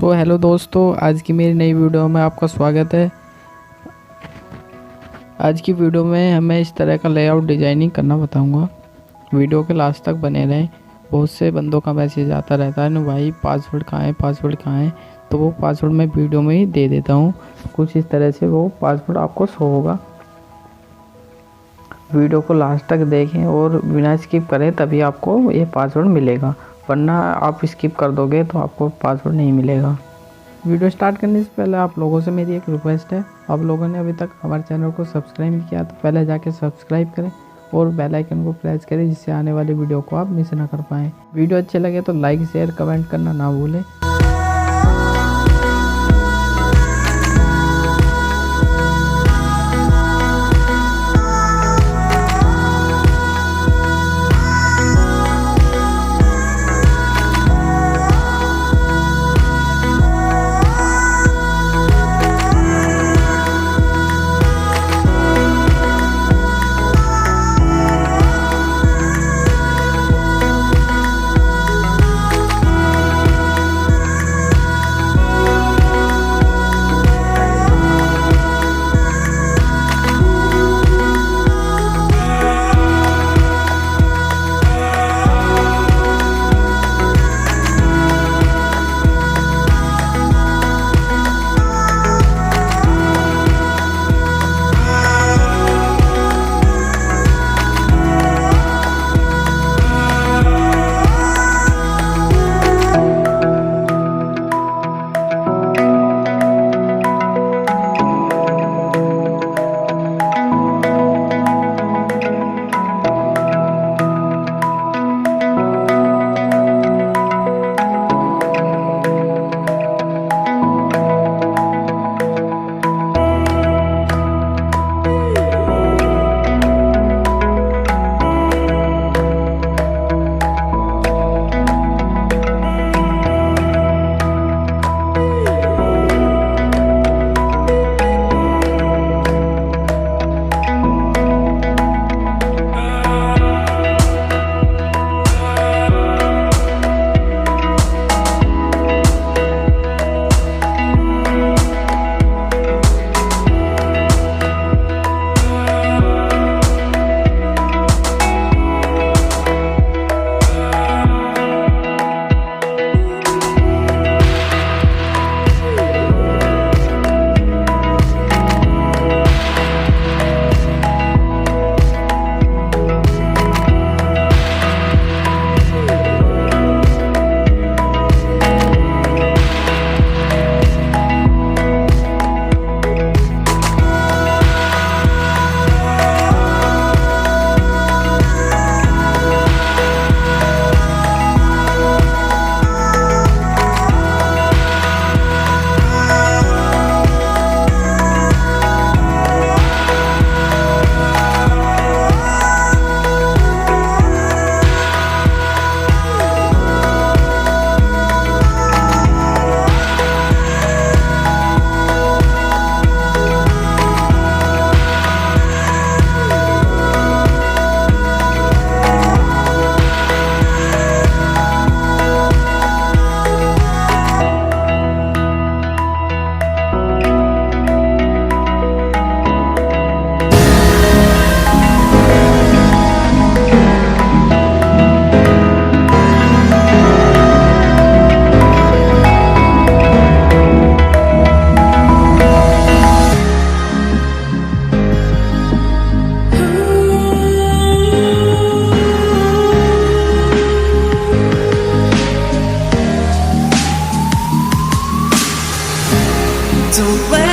Hello दोस्तों, आज की मेरी नई वीडियो में आपका स्वागत है। आज की वीडियो में हमें इस तरह का लेआउट डिजाइनिंग करना बताऊंगा। वीडियो के लास्ट तक बने रहें। बहुत से बंदों का मैसेज आता रहता है ना भाई पासवर्ड कहाँ है, पासवर्ड कहाँ है। तो वो पासवर्ड मैं वीडियो में ही दे देता हूँ। कुछ इस तरह से वो पासवर्ड आपको शो होगा। वीडियो को लास्ट तक देखें और बिना स्किप करें, तभी आपको ये पासवर्ड मिलेगा, वरना आप स्किप कर दोगे तो आपको पासवर्ड नहीं मिलेगा। वीडियो स्टार्ट करने से पहले आप लोगों से मेरी एक रिक्वेस्ट है, आप लोगों ने अभी तक हमारे चैनल को सब्सक्राइब नहीं किया तो पहले जाके सब्सक्राइब करें और बेल आइकन को प्रेस करें, जिससे आने वाली वीडियो को आप मिस ना कर पाएँ। वीडियो अच्छे लगे तो लाइक शेयर कमेंट करना ना भूलें। Don't let